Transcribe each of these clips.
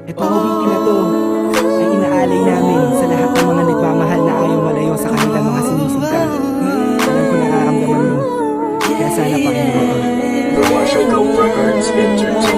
Itong awitin na to ay inaalay namin sa lahat ng mga nagmamahal na ayaw malayo sa kanilang mga sinisinta. Alam ko nararamdaman mo, kaya sana pakinggan mo to.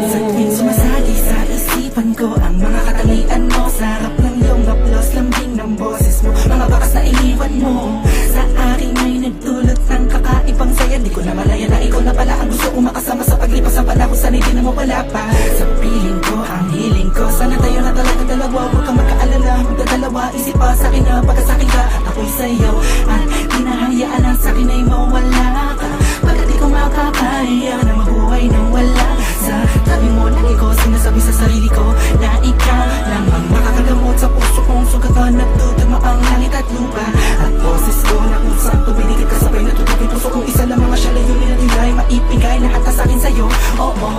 Sa tuwing sumasagi sa isipan ko ang mga katangian mo, sarap ng iyong haplos, lambing ng boses mo, mga bakas na iniwan mo sa akin ay nagdulot ng kakaibang saya. Di ko na malaya na ikaw na pala ang gusto kong makasama sa paglipas ng panahon. Sana di na mawala pa sa piling ko ang hiling ko. Sana tayo na talaga dalawa, huwag kang magkaalala, magdadalawa isip pa sa akin na pagkasakin ka at ako'y sayaw. At hinahayaan ang sakin ay mawala ka, pagkat di ko makakaya na mabuhay nang wala sa tabi mo. Lagi ko sinasabi sa sarili ko na ikaw lang ang makakagamot sa puso kong sugatan. Nagtutugma ang langit at lupa at boses ko na usap tumiligid ka sabay natutupin puso kong isa lang mga siya layunin na nilay maipigay na atas sa akin sa'yo. Oo,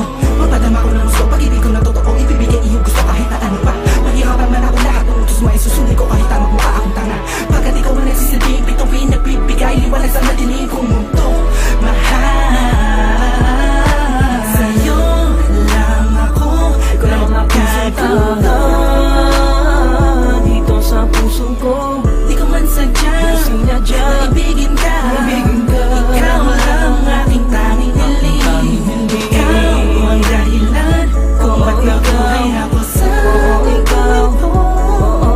mapadama ko ng gusto, pag-ibig ko na totoo ibibigay iyong gusto kahit na ano pa. Maghirapan man ako lahat ng utos mo ay susunod ko kahit tama mukha akong tanga, pagkat ikaw ang nagsisilbing bituin nagbibigay liwanag sa madilim kong mundo. Mahal sa'yo lang ako magkatuto dito sa puso ko. Di ko man sadya maibigin ka. Ikaw lang aking tanging hiling. Ikaw ang dahilan kung ba't nabuhay ako sa ikaw.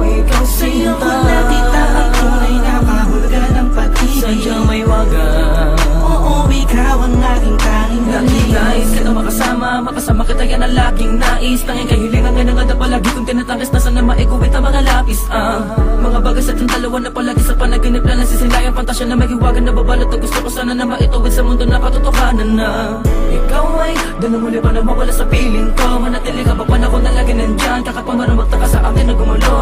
Ikaw Sa'yo ko sinta, nakita ang tunay na kahulugan ng pag-ibig. sadyang may wagan. Oo, ikaw ang aking tanging hiling. Nais kita makasama kita yan ang laging nais. Tanging kahilingan nga nga na palagi kong tinatangis na sana maiguwit ang mga lapis. Mga bagay sa ating dalawa na palagi sa panaginip lang nasisilayang pantasya na may hiwagan na babalot at gusto ko sana na maituwid sa mundo na katotohanan na ikaw ay doon na muli pa na mawala sa piling ko. Manatili ka ba panahon na lagi nandyan, kahit pa man magtaka sa akin na gumulo.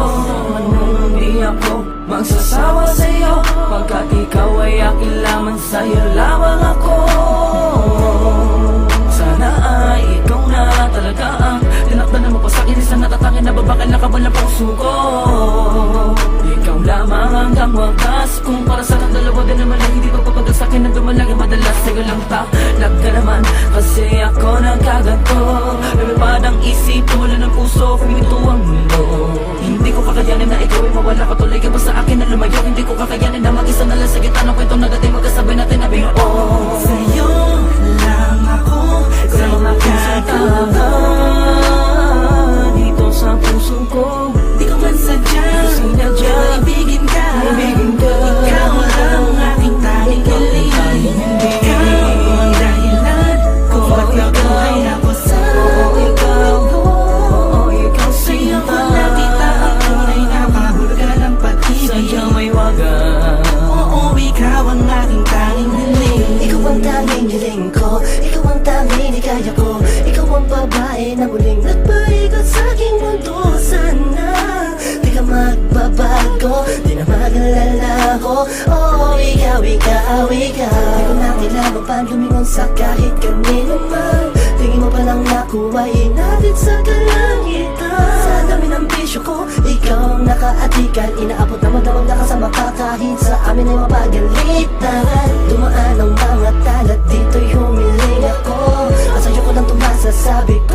Hindi ako magsasawa sa'yo, pagkat ikaw ay akin lamang, sa'yo lamang ako. Sana ay ikaw na talaga ang tinakda na mo pa sa'kin, isang natatangin na babakal na kabal ng puso ko. Ikaw lamang hanggang wagas, kung para sa ng dalawa din naman ay hindi pagpapagal sa'kin na dumalagi madalas. Sige lang talag ka naman, kasi ako nagkaganto. Lumipad ang isip, tumula ng puso, huminto ang mundo. Hindi ko kakayanin na ikaw ay mawala ka, tuloy ka ba sa akin na lumayo. Hindi ko kakayanin na mag-isa na lang sa gitna ng kwentong nagating magkasabay natin na binuo. Sa'yo lang ako magkatuto dito sa puso ko. Di ko man sadya maibigin ka. Ikaw lang aking tanging hiling. Ikaw ang dahilan kung ba't nabuhay ako sa ikaw. Sa'yo ko nakita ang tunay na kahulugan ng pag-ibig. Sadyang may wagan. Oo, ikaw ang aking tanging hiling. Ikaw ang tanging hiling ko, ikaw ang tanging nikaya ko. Ikaw ang babae na muling nagpaigot sa aking mundo. Sana di ka magbabago, di na mag-alala ko. Oh, ikaw, ikaw, ikaw. Di ko na kailangan pa lumingon sa kahit kanino man. Tingin mo palang nakuha inatid sa kalangitan. Sa dami ng bisyo ko, ikaw ang nakaatikan. Inaabot na madawag na kasama ka kahit sa amin ay mapagalitan. Dumaan ang mga talat, dito'y humiling ako. At sa'yo ko lang tumasasabi ko,